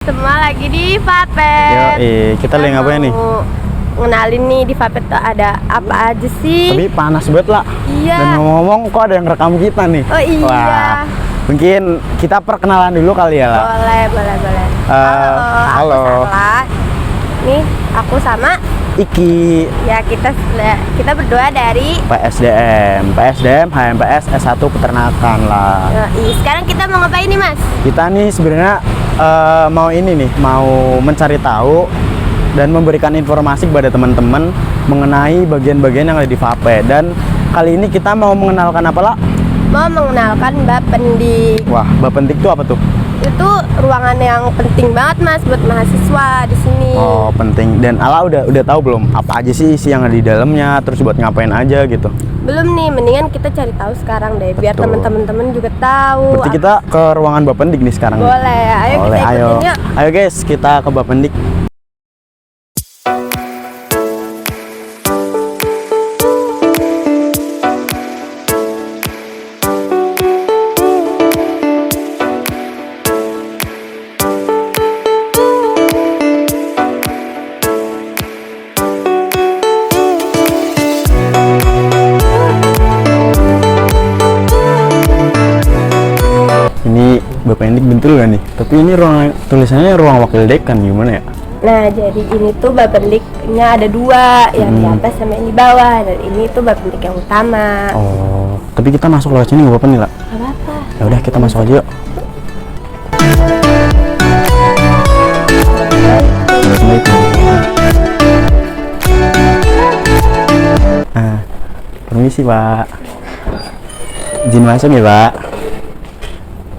semua lagi di Vapet. Kita lagi ngapain nih? Ngenalin nih di Vapet tuh ada apa aja sih? Tapi panas banget lah. Iya. Dan ngomong-ngomong kok ada yang rekam kita nih. Oh iya. Wah, mungkin kita perkenalan dulu kali ya lah. Boleh. Halo. Aku Sarla. Nih aku sama Iki. ya kita berdua dari PSDM HMPS S1 Peternakan lah. Sekarang kita mau ngapain nih Mas? Kita nih sebenarnya mau ini nih, mau mencari tahu dan memberikan informasi kepada teman-teman mengenai bagian-bagian yang ada di Vapet. Dan kali ini kita mau mengenalkan apa lah? Mau mengenalkan Bapendik. Wah, Bapendik itu apa tuh? Itu ruangan yang penting banget Mas buat mahasiswa di sini. Oh, penting. Dan Ala udah tahu belum apa aja sih isi yang ada di dalamnya, terus buat ngapain aja gitu? Belum nih, mendingan kita cari tahu sekarang deh, biar Betul. teman-teman juga tahu. Berarti kita ke ruangan Bapendik nih sekarang. Boleh, ayo Boleh, kita ikutin yuk. Ayo guys, kita ke Bapendik. Ini Bapendik Bentul gak nih? Tapi ini ruang tulisannya ruang wakil dekan, gimana ya? Nah, jadi ini tuh Bapendiknya ada dua, yang di atas sama yang di bawah. Dan ini tuh Bapendik yang utama. Oh, tapi kita masuk lewat sini gak apa-apa nih lah. Gak apa-apa. Ya udah, kita masuk aja yuk. Permisi Pak. Izin masuk ya Pak.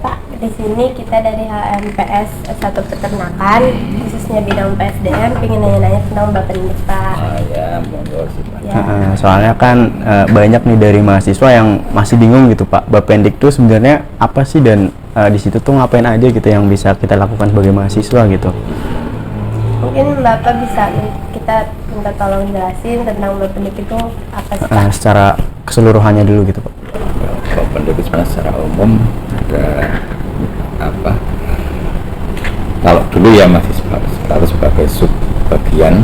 Pak, di sini kita dari HMPS S1 Peternakan, khususnya bidang PSDM, pengen nanya-nanya tentang Bapendik Pak. Ya, monggo sih Pak. Ya. Soalnya kan banyak nih dari mahasiswa yang masih bingung gitu Pak. Bapendik tuh sebenarnya apa sih, dan di situ tuh ngapain aja gitu yang bisa kita lakukan sebagai mahasiswa gitu? Mungkin Bapak bisa kita minta tolong jelasin tentang Bapendik itu apa sih Pak? Secara keseluruhannya dulu gitu Pak. Bapendik itu secara umum ada apa? Kalau dulu ya masih status sebagai subbagian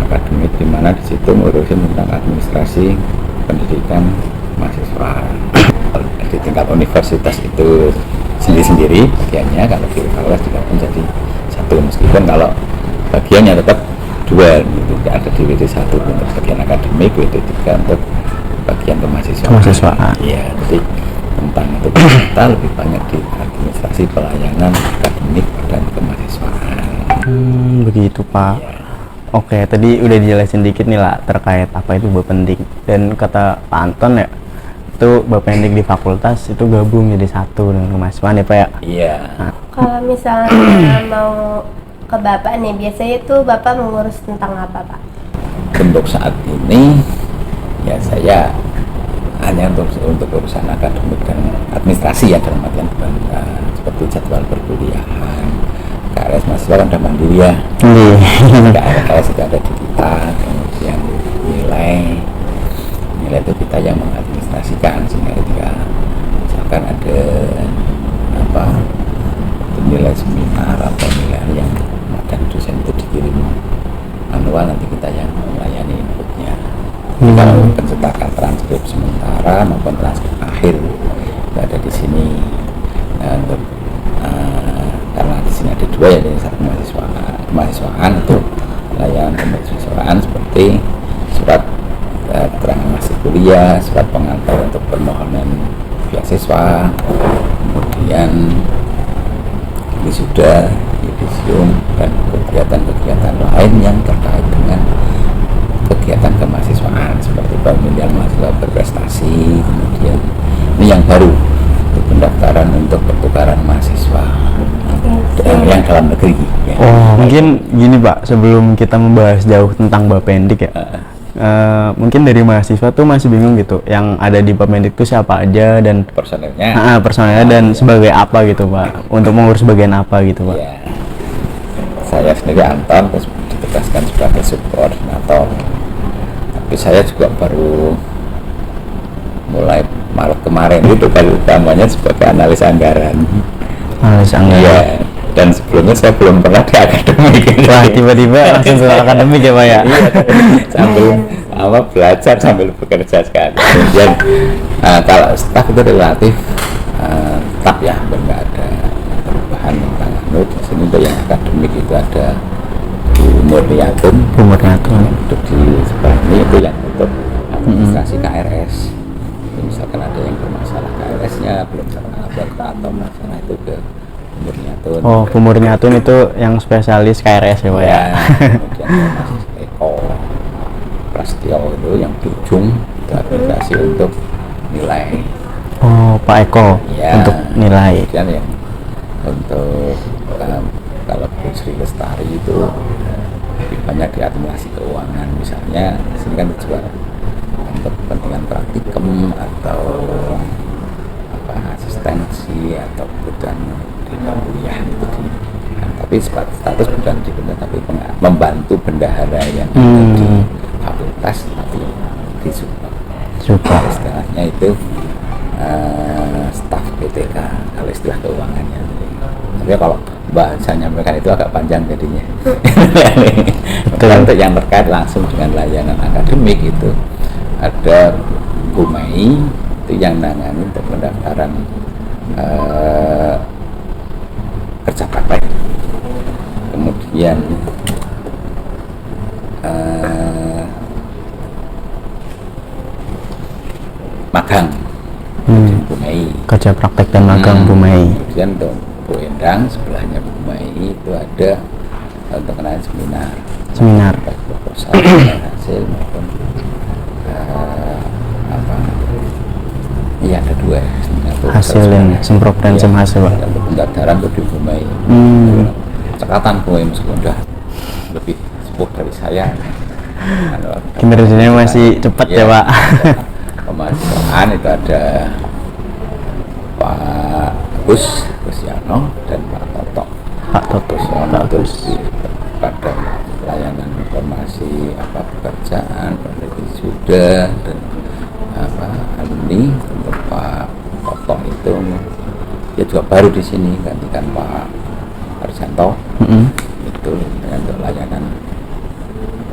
akademik, di mana di situ ngurusin tentang administrasi pendidikan mahasiswa. Di tingkat universitas itu sendiri-sendiri bagiannya, kalau di fakultas juga menjadi satu, meskipun kalau bagiannya tetap dua, gitu. Ada di WD1 untuk bagian akademik, WD3 untuk bagian kemahasiswaan. Iya, jadi tentang itu kita lebih banyak di administrasi pelayanan akademik dan kemahasiswaan. Begitu Pak. Ya. Oke, tadi udah dijelasin dikit nih lah terkait apa itu Bapendik. Dan kata Pak Anton ya, itu Bapendik di fakultas itu gabung jadi satu dengan kemahasiswaan ya Pak ya? Iya. Nah, Kalau misalnya mau ke Bapak nih, biasanya itu Bapak mengurus tentang apa Pak? Untuk saat ini ya saya hanya untuk urusan akademik dan administrasi ya, dalam artian seperti jadwal perkuliahan. KRS mahasiswa kan udah mandiri ya. KRS itu ada di kita, kemudian nilai itu kita yang mengadministrasikan, sehingga ketika misalkan ada apa nilai seminar atau nilai yang dan dosen itu dikirim manual, nanti kita yang melayani inputnya. Kalau pencetakan transkrip sementara maupun transkrip akhir itu ada di sini. Nah, untuk karena di sini ada dua ya, dari satu kemahasiswaan itu layanan kemahasiswaan seperti surat keterangan masih kuliah, surat pengantar untuk permohonan beasiswa, kemudian wisuda, yudisium, dan kegiatan-kegiatan lain yang terkait dengan kegiatan kemahasiswaan seperti pemilihan mahasiswa berprestasi. Kemudian ini yang baru, untuk pendaftaran untuk pertukaran mahasiswa yang dalam negeri ya. Mungkin gini Pak, sebelum kita membahas jauh tentang Bapendik ya, mungkin dari mahasiswa tuh masih bingung gitu, yang ada di Bapendik tuh siapa aja dan personelnya dan sebagai apa gitu Pak, untuk mengurus bagian apa gitu Pak? Ya. Saya sendiri Anton, terus ditugaskan sebagai subkoordinator, tapi saya juga baru mulai Maret kemarin itu baru utamanya sebagai analis anggaran. Analis anggaran. Iya, Dan sebelumnya saya belum pernah di akademik. Wah, tiba-tiba langsung ke akademik ya Pak ya? Iya, sambil belajar sambil bekerja sekali. Kemudian kalau staf itu relatif tetap ya, nggak ada perubahan tentang anut. Di sini untuk yang akademik itu ada Bu Murniatun untuk di sebelah ini, itu yang untuk administrasi KRS. Jadi misalkan ada yang bermasalah KRS-nya belum terangkat atau masalah itu ke Murniatun. Oh, Bu Murniatun itu yang spesialis KRS ya Pak ya? Kemudian masih Eko Prasetyo itu yang di ujung itu administrasi untuk nilai. Oh, Pak Eko Ya, untuk nilai. kemudian yang untuk kalau Bu Sri Lestari itu lebih banyak di administrasi keuangan, misalnya di sini kan dijual untuk kepentingan praktikum atau asistensi atau kebutuhan di kuliah itu tapi status bukan di benda, tapi membantu bendahara yang ada di fakultas tapi di support istilahnya itu staf PTK kalau istilah keuangannya. Tapi kalau bahasanya mereka itu agak panjang jadinya. Untuk yang terkait langsung dengan layanan akademik itu ada Bu Mei itu yang nangani untuk pendaftaran kerja praktek, kemudian magang Bu Mei, kerja praktek dan magang Bu Mei. kemudian untuk Bu Endang sebelahnya Bu Mei itu ada untuk kenal seminar baik proposal hasil maupun iya ada dua seminar Hasil dan semprot dan semhasil Pak. dan untuk pendaftaran untuk di Bu Mei. Cekatan Bu Mei meskipun udah lebih sepuh dari saya, Kinerjanya masih cepat ya Pak. Pemahasiswaan itu ada Pak Gus Yano dan Pak Toto. Pak Toto, Yano itu pada layanan informasi pekerjaan, peneliti sudah dan alumni. Untuk Pak Toto itu dia juga baru di sini, gantikan Pak Arjanto. Itu untuk layanan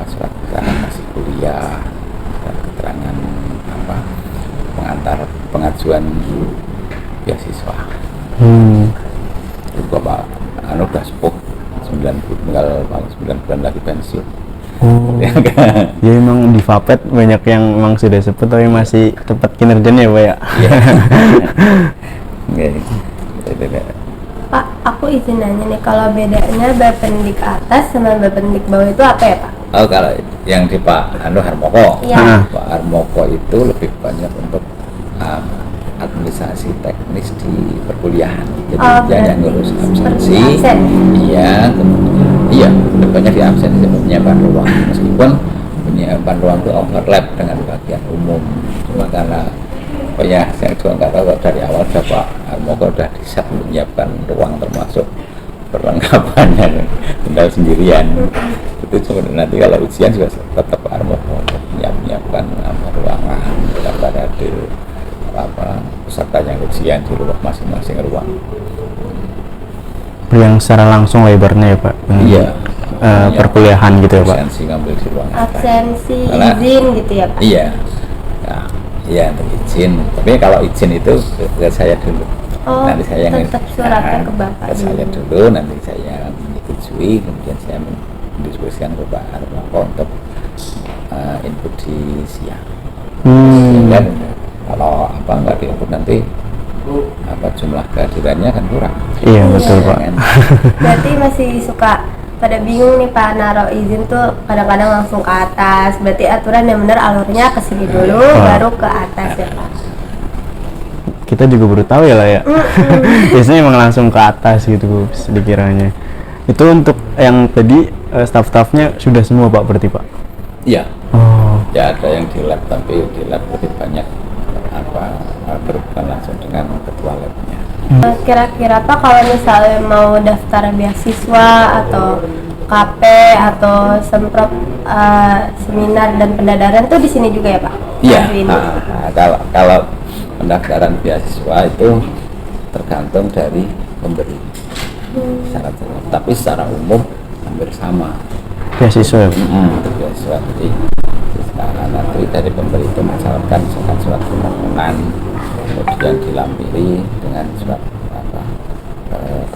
surat keterangan masih kuliah dan keterangan pengantar pengajuan beasiswa. Itu Pak udah sepuh 9 bulan lagi pensiun. Jadi emang di Vapet banyak yang memang sudah sebut tapi masih tepat kinerjanya ya Pak ya? Iya. Pak, aku izin nanya nih, kalau bedanya Bapendik atas sama Bapendik bawah itu apa ya Pak? Oh, kalau yang di Pak Harmoko, Iya. Pak Harmoko itu lebih banyak untuk administrasi teknis di perkuliahan. Jadi dia yang ngurus absensi. Iya, kemudian lebih banyak di absensi, penyiapan ruang. Meskipun penyiapan ruang itu overlap dengan bagian umum. Cuma karena saya juga nggak tahu dari awal Pak Harmoko udah bisa menyiapkan ruang termasuk perlengkapannya, tinggal sendirian. Itu cuma nanti kalau ujian juga tetap Pak Harmoko menyiapkan ruangan, daftar hadir peserta yang ujian di rumah masing-masing ruang. Yang secara langsung lebarnya ya Pak? Iya. Perkuliahan gitu ya Pak? Absensi ngambil di ruang. Absensi, izin gitu ya Pak? Iya. Iya untuk izin. Tapi kalau izin itu ke saya dulu. Oh, nanti saya yang tetap suratnya ke Bapak saya dulu, nanti saya menyetujui, kemudian saya mendiskusikan ke Pak Harmoko untuk input di siang. Sehingga kalau nggak diinput nanti jumlah kehadirannya kan kurang. Iya betul Pak. Berarti masih suka pada bingung nih Pak, naruh izin tuh kadang-kadang langsung ke atas. Berarti aturan yang benar alurnya ke sini dulu, baru ke atas ya Pak. Kita juga baru tahu ya lah ya. Biasanya emang langsung ke atas gitu dikiranya. Itu untuk yang tadi staff-staffnya sudah semua Pak berarti Pak? Iya. Oh. Ya ada yang di lab, tapi di lab lebih banyak berhubungan langsung dengan ketua labnya. Kira-kira Pak kalau misalnya mau daftar beasiswa atau KP atau semprot seminar dan pendadaran tuh di sini juga ya Pak? Iya. Kalau pendaftaran beasiswa itu tergantung dari pemberi. syarat-syarat, tapi secara umum hampir sama. Beasiswa ya? Untuk beasiswa, jadi nanti dari pemberi itu mensyaratkan misalkan surat permohonan, kemudian dilampiri dengan surat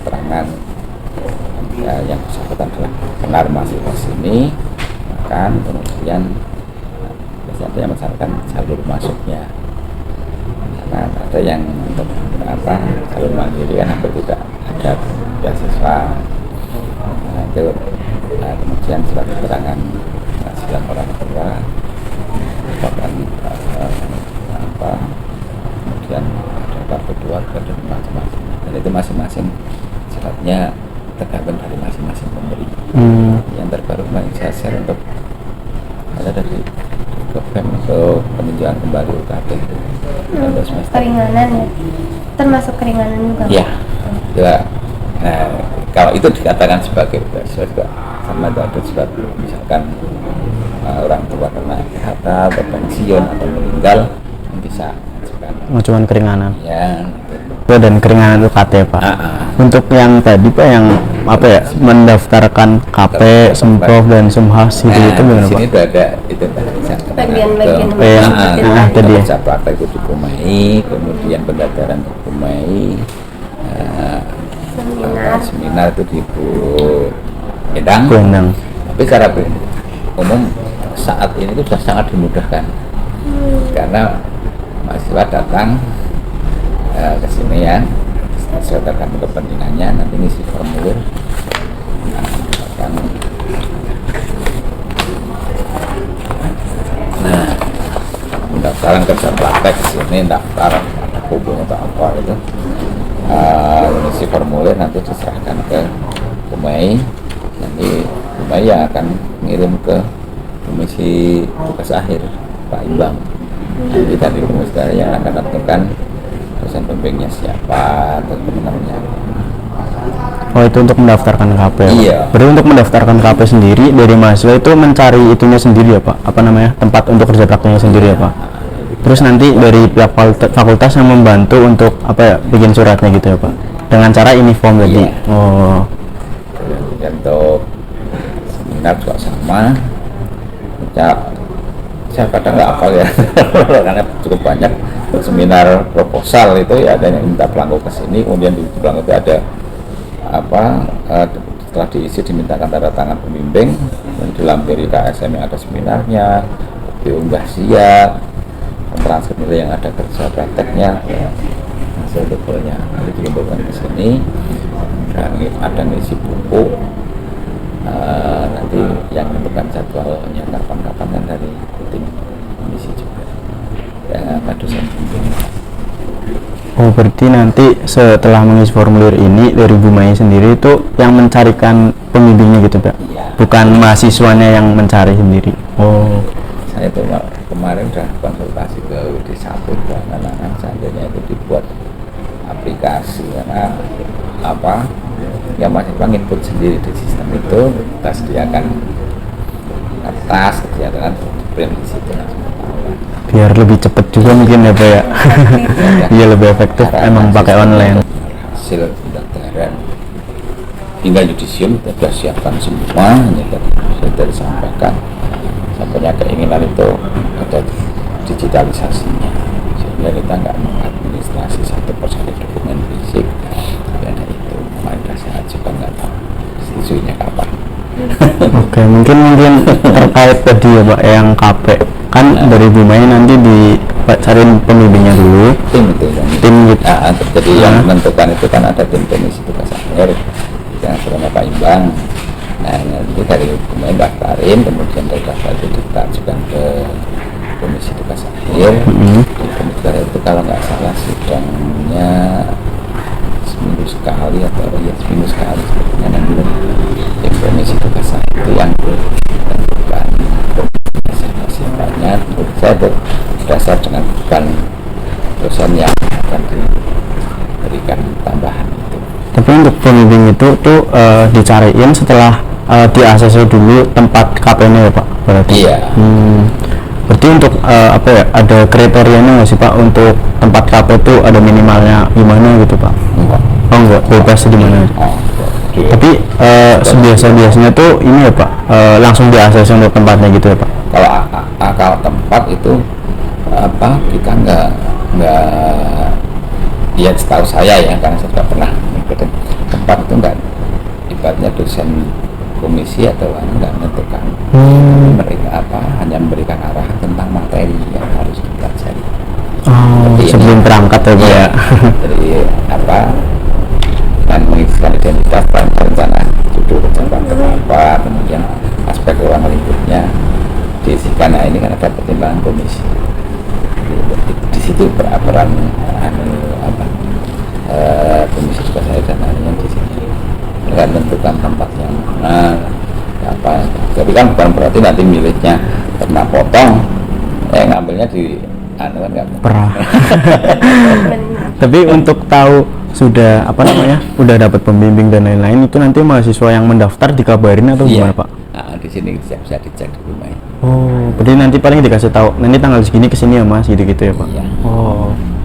keterangan yang bersangkutan adalah benar masih di sini, makan, kemudian biasanya yang mensyaratkan jalur masuknya. Karena ada yang untuk jalur mandiri kan hampir tidak ada beasiswa. Nah, itu kemudian surat keterangan penghasilan orang tua, bahkan kemudian ada kartu keluarga dan macam-macam. Dan itu masing-masing syaratnya tergantung dari masing-masing pemberi. Yang terbaru saya share untuk ada dari GoFam untuk peninjauan kembali UKT itu. Keringanan ya, termasuk keringanan juga. Iya. Ya. Nah, kalau itu dikatakan sebagai beasiswa juga sama, itu ada surat misalkan orang tua kena PHK atau pensiun atau meninggal bisa Cuman keringanan ya. dan keringanan UKT ya Pak. Untuk yang tadi Pak yang mendaftarkan KP, Semprov dan Sumhas itu gimana Pak? Di sini itu ada itu bagian-bagian tadi ya. Praktek itu dikumai, kemudian pendaftaran dikumai, seminar itu di Bu Endang. Tapi secara umum saat ini itu sudah sangat dimudahkan karena mahasiswa datang ke sini ya, sesuai terkait kepentingannya, nanti ngisi formulir, pendaftaran kerja praktek di sini, daftar ada hubung atau apa itu, ngisi formulir nanti diserahkan ke Kumai, nanti Kumai yang akan ngirim ke komisi tugas akhir Pak Imbang. Nanti dari komisi yang akan tentukan dosen pembimbingnya siapa atau pemenangnya. Oh, itu untuk mendaftarkan KP ya, iya. Berarti untuk mendaftarkan KP sendiri dari mahasiswa itu mencari itunya sendiri ya Pak? Apa namanya, tempat untuk kerja prakteknya sendiri ya Pak? Terus nanti dari pihak fakultas yang membantu untuk bikin suratnya gitu ya Pak? Dengan cara ini form tadi? Iya. Oh. Untuk seminar juga sama ya, saya kadang nggak hafal ya karena cukup banyak. Seminar proposal itu ya ada yang minta pelanggan ke sini, kemudian di pelanggan itu ada setelah diisi dimintakan tanda tangan pembimbing dan dilampiri KSM yang ada seminarnya, diunggah siap, transkrip nilai yang ada kerja prakteknya, hasil detailnya nanti dikirimkan ke sini, dan ada ngisi buku, nanti yang menentukan jadwalnya kapan-kapan kan dari tim komisi juga yang akan dosen pembimbing. Oh, berarti nanti setelah mengisi formulir ini dari Bu Maya sendiri itu yang mencarikan pembimbingnya gitu Pak? Iya. Bukan mahasiswanya yang mencari sendiri? Oh. Saya itu kemarin sudah konsultasi ke UD1 karena seandainya itu dibuat aplikasi, karena ya mahasiswa input sendiri di sistem itu, kita sediakan kertas, sediakan print di situ langsung ketahuan. Biar lebih cepat juga mungkin ya Pak ya. Iya, lebih efektif emang pakai online. Hasil pendaftaran hingga yudisium kita sudah siapkan semua, hanya sudah disampaikan. Sampainya keinginan itu ada digitalisasinya, sehingga kita nggak mengadministrasi satu persatu dokumen fisik. Karena itu makanya saya juga nggak tahu isunya kapan. Oke, mungkin terkait tadi ya Pak yang KP kan dari Bu Maya nanti cariin pembimbingnya dulu. Tim itu kan. Tim gitu. Jadi yang menentukan itu kan ada tim komisi tugas akhir yang namanya Pak Imbang. Nah, nanti dari kemudian daftarin, kemudian dari daftar itu kita ajukan ke komisi tugas akhir. Di komisi itu kalau nggak salah sidangnya seminggu sekali atau seminggu sekali sebetulnya, nanti tim komisi tugas akhir itu yang menentukan siapanya. Menurut saya berdasar dengan bukan dosen yang akan diberikan tambahan itu. Tapi untuk pembimbing itu tuh dicariin setelah di ACC dulu tempat KP-nya ya Pak? Berarti. Iya. Berarti untuk ada kriterianya nggak sih Pak untuk tempat KP itu ada minimalnya gimana gitu Pak? Enggak. Oh enggak, bebas di mana? Oh, Tapi biasanya tuh ini ya Pak, langsung di ACC untuk tempatnya gitu ya Pak? Kalau tempat itu kita nggak ya setahu saya ya, karena saya sudah pernah mengikuti tempat itu nggak, ibaratnya dosen komisi atau nggak menentukan, mereka hanya memberikan arahan tentang materi yang harus dipelajari. Sebelum berangkat ya Pak ya? Jadi dan mengisikan identitas, rencana judul rencana apa, kemudian aspek ruang lingkupnya diisikan. Nah ini kan ada pertimbangan komisi. Di situ peran komisi juga saya dan ahlinya di sini dengan menentukan tempat yang mana tapi kan bukan berarti nanti miliknya pernah potong ngambilnya di kan nggak pernah. Tapi untuk tahu sudah udah dapat pembimbing dan lain-lain, itu nanti mahasiswa yang mendaftar dikabarin atau gimana Pak? Di sini bisa dicek di rumah. Berarti nanti paling dikasih tahu nanti tanggal segini kesini ya Mas, gitu-gitu ya Pak? Iya.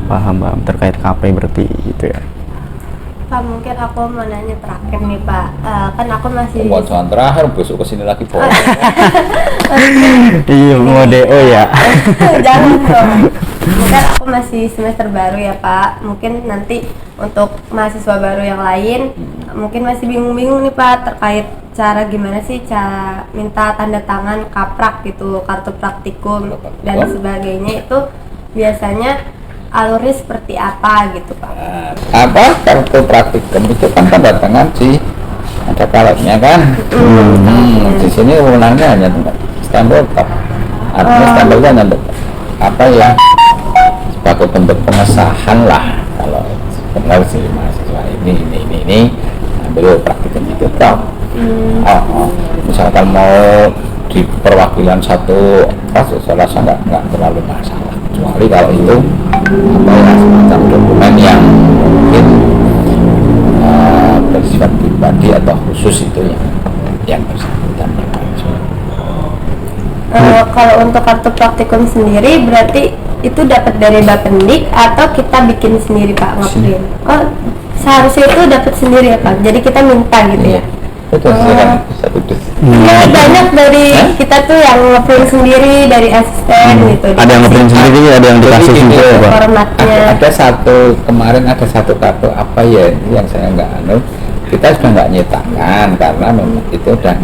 Paham terkait KP berarti gitu ya. Pak, mungkin aku mau nanya terakhir nih Pak, kan aku masih Jangan terakhir, besok kesini lagi Pak. Iya, mau DO ya. jangan dong. Mungkin aku masih semester baru ya Pak, mungkin nanti untuk mahasiswa baru yang lain mungkin masih bingung-bingung nih Pak terkait cara gimana sih cara minta tanda tangan kaprak gitu, kartu praktikum dan sebagainya, itu biasanya alurnya seperti apa gitu Pak? Kartu praktikum itu kan tanda tangan sih, ada kaletnya kan. Di sini wewenangnya hanya stempel tetap, artinya stempelnya hanya ya sebagai bentuk pengesahan lah. Kalau benar sih mahasiswa ini ambil praktikum itu toh. Misalkan mau di perwakilan satu saya rasa nggak terlalu masalah, kecuali kalau itu semacam dokumen yang mungkin bersifat pribadi atau khusus, itu yang bersangkutan. Kalau untuk kartu praktikum sendiri berarti itu dapat dari Bapendik atau kita bikin sendiri Pak ngeprint? Seharusnya itu dapat sendiri ya Pak, jadi kita minta gitu ya? Betul, banyak dari kita tuh yang ngeprint sendiri dari asisten gitu. Ada yang ngeprint sendiri, ada yang dikasih juga ya Pak? Formatnya. Kemarin ada satu kartu yang saya nggak kita sudah nggak nyetakkan karena memang itu udah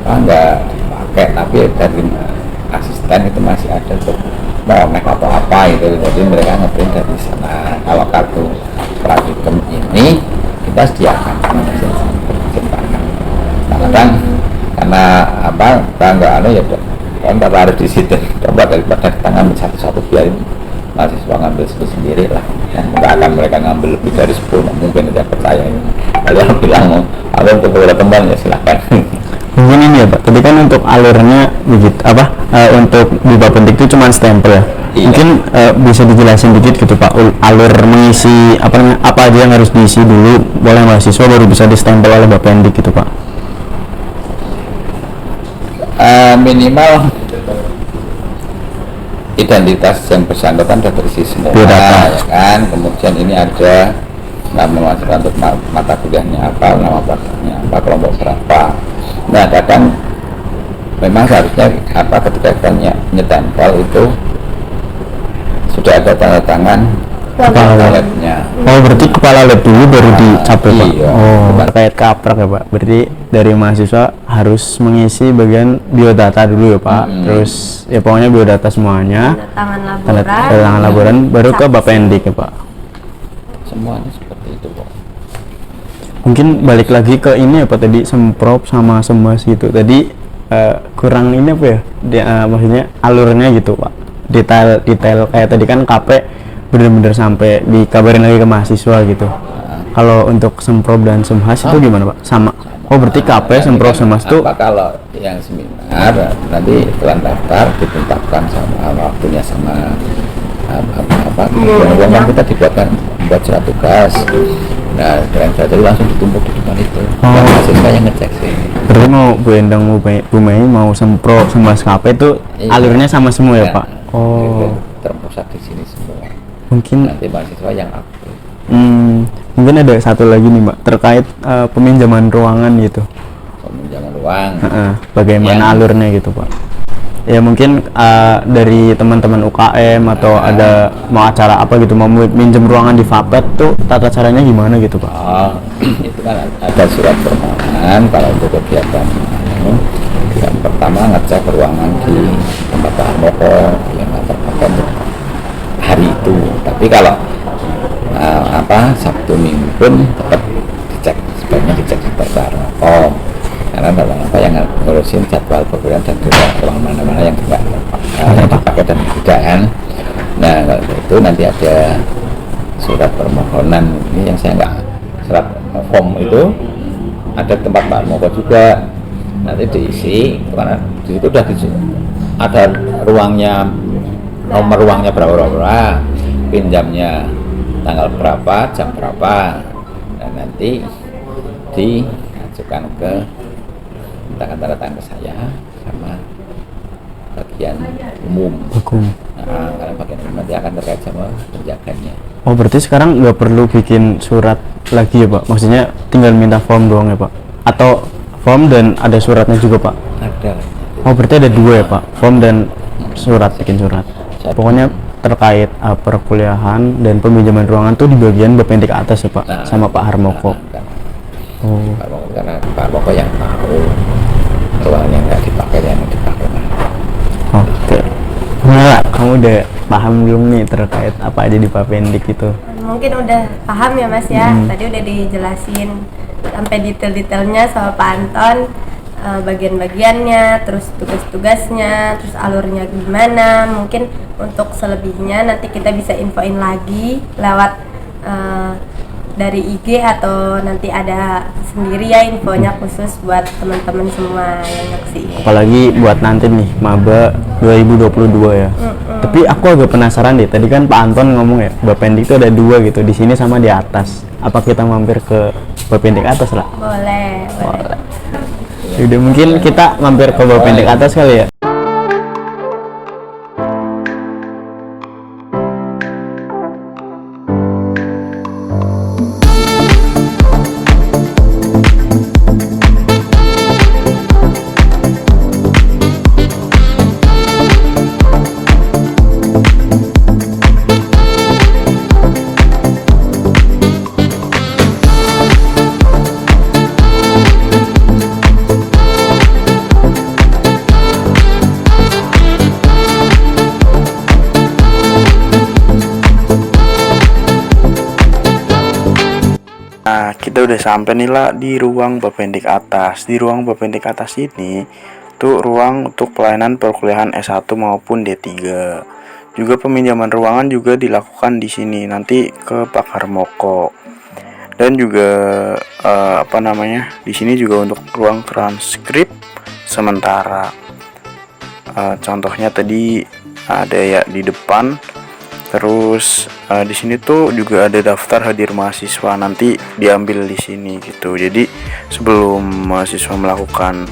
nggak dipakai, tapi dari asisten itu masih ada untuk monek atau apa itu, jadi mereka ngeprint dari sana. Kalau kartu praktikum ini kita sediakan kadang karena ya udah harus di situ, coba daripada kita ngambil satu-satu, biar mahasiswa ngambil sendiri lah, nggak akan mereka ngambil lebih dari 10, mungkin tidak percaya. Kalau bilang mau untuk beberapa teman ya silahkan. Mungkin ini ya Pak, tapi kan untuk alurnya begitu untuk di Bapendik itu cuma stempel ya. Iya. Mungkin bisa dijelasin dikit gitu Pak, alur mengisi apa aja yang harus diisi dulu boleh mahasiswa baru bisa distempel oleh Bapendik gitu Pak. Minimal identitas yang bersangkutan sudah terisi semua ya kan. Kemudian ini ada nama mahasiswa untuk mata kuliahnya apa, nama pelajarnya apa, kelompok berapa. Nah kadang memang seharusnya ketika kita nyetempel itu sudah ada tanda tangan kepala labnya. Berarti kepala lab dulu baru dicapek Pak. Iya. Terkait kaprak ya Pak, berarti dari mahasiswa harus mengisi bagian biodata dulu ya Pak. Terus ya pokoknya biodata semuanya, tanda tangan laboran baru ke Bapendik ya Pak. Semuanya seperti itu Pak. Mungkin balik lagi ke ini ya Pak, tadi semprop sama semas gitu tadi, kurang ini apa ya maksudnya alurnya gitu Pak, detail kayak tadi kan KP bener-bener sampai dikabarin lagi ke mahasiswa gitu. Kalau untuk semprop dan semhas itu gimana Pak? Sama. Berarti KP semprop semhas itu kalau yang seminar nanti setelah daftar ditetapkan sama waktunya sama kemudian kita buat surat tugas. Nah kalian saja langsung ditumpuk di depan itu. Mahasiswa yang ngecek sih. Berarti mau Bu Endang, Bu Mei mau semprop semhas KP itu alurnya sama semua ya Pak? Terpusat di sini semua. Mungkin nanti mahasiswa yang aktif. Mungkin ada satu lagi nih Mbak terkait peminjaman ruangan gitu. Peminjaman ruang. Bagaimana alurnya gitu Pak? Ya mungkin dari teman-teman UKM atau ada mau acara apa gitu mau minjem ruangan di Vapet tuh tata caranya gimana gitu Pak? Oh, itu kan ada surat permohonan kalau untuk kegiatan yang pertama ngecek ruangan di tempat Pak Harmoko yang terpakai untuk hari itu. Tapi kalau Sabtu Minggu pun tetap dicek, sebaiknya dicek di Pak Harmoko, karena dalam yang ngurusin jadwal perkuliahan dan juga ruang mana-mana yang tidak yang dipakai dan tidak kan. Nah kalau itu nanti ada surat permohonan ini yang saya nggak surat form itu ada tempat Pak Harmoko juga, nanti diisi karena di situ udah ada ruangnya, nomor ruangnya berapa, pinjamnya tanggal berapa, jam berapa, dan nanti diajukan ke tanda tangan ke saya sama bagian umum. Karena bagian umum nanti akan terkait sama penjaganya. Oh berarti sekarang nggak perlu bikin surat lagi ya Pak? Maksudnya tinggal minta form doang ya Pak? Atau form dan ada suratnya juga Pak? Ada. Oh berarti ada dua ya Pak? Form dan surat, bikin surat. Pokoknya terkait perkuliahan dan peminjaman ruangan tuh di bagian Bapendik atas ya Pak, sama Pak Harmoko. Oh. Karena Pak Harmoko yang tahu ruang yang nggak dipakai dan yang dipakai. Oke. Nah, kamu udah paham belum nih terkait apa aja di Bapendik itu? Mungkin udah paham ya Mas ya. Tadi udah dijelasin sampai detail-detailnya sama Pak Anton. Bagian-bagiannya, terus tugas-tugasnya, terus alurnya gimana. Mungkin untuk selebihnya nanti kita bisa infoin lagi lewat dari IG atau nanti ada sendiri ya infonya khusus buat teman-teman semua yang nyaksiin. Apalagi buat nanti nih Maba 2022 ya. Tapi aku agak penasaran deh. Tadi kan Pak Anton ngomong ya, Bapendik itu ada dua gitu, di sini sama di atas. Apa kita mampir ke Bapendik atas lah? Boleh. Udah mungkin kita mampir ke Bapendik atas kali ya. Nah, kita udah sampai nih lah di ruang Bapendik atas. Di ruang Bapendik atas ini tuh ruang untuk pelayanan perkuliahan S1 maupun D3. Juga peminjaman ruangan juga dilakukan di sini nanti ke Pak Harmoko. Dan juga di sini juga untuk ruang transkrip sementara. Contohnya tadi ada ya di depan. Terus di sini tuh juga ada daftar hadir mahasiswa, nanti diambil di sini gitu. Jadi sebelum mahasiswa melakukan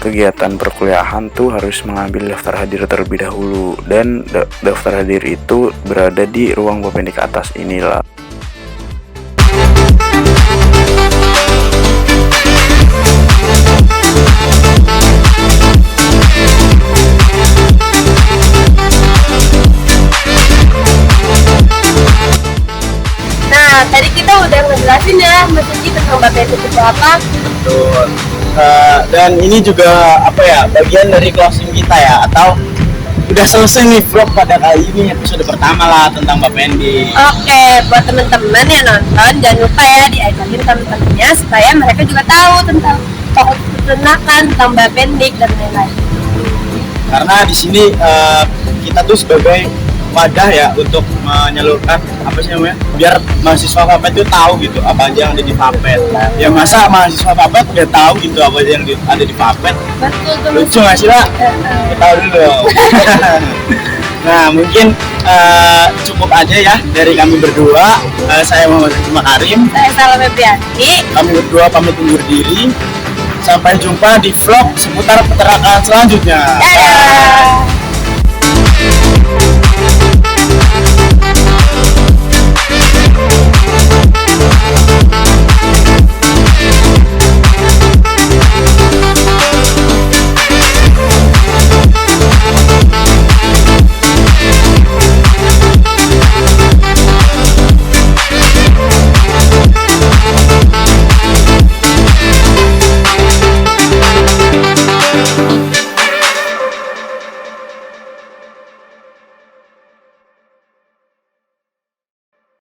kegiatan perkuliahan tuh harus mengambil daftar hadir terlebih dahulu, dan daftar hadir itu berada di ruang Bapendik atas inilah. Tadi kita udah ngejelasin ya Mas Uci tentang Bapendik itu apa. Betul. Dan ini juga bagian dari closing kita ya, atau udah selesai nih vlog pada kali ini episode pertama lah tentang Bapendik. Oke, buat teman-teman yang nonton jangan lupa ya diajarin teman-temannya supaya mereka juga tahu tentang peternakan, tentang Bapendik dan lain-lain. Karena di sini kita tuh sebagai wadah ya untuk menyalurkan biar mahasiswa Vapet itu tahu gitu apa aja yang ada di Vapet. Ya masa mahasiswa Vapet udah tahu gitu apa aja yang ada di Vapet. Betul. Lucu nggak sih lah? Kita tahu dulu. Nah mungkin cukup aja ya dari kami berdua. Saya Muhammad Makarim. Saya Salam Febrianti. Kami berdua pamit undur diri. Sampai jumpa di vlog seputar peternakan selanjutnya. Dadah.